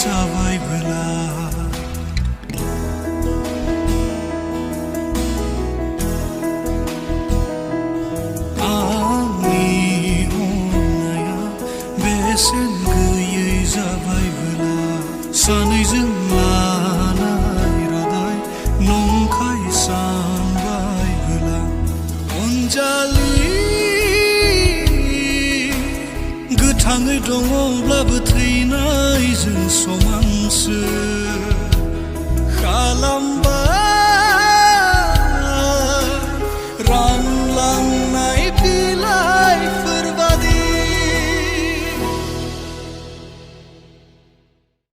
जाबायबोला आंनि अननाया बेसेन गैयै जाबायबोला सानैजों लानाय रादाय नंखाय सानबायबोला अनजालि गोथाङै दङब्लाबो थैनायजों समानसो खालाम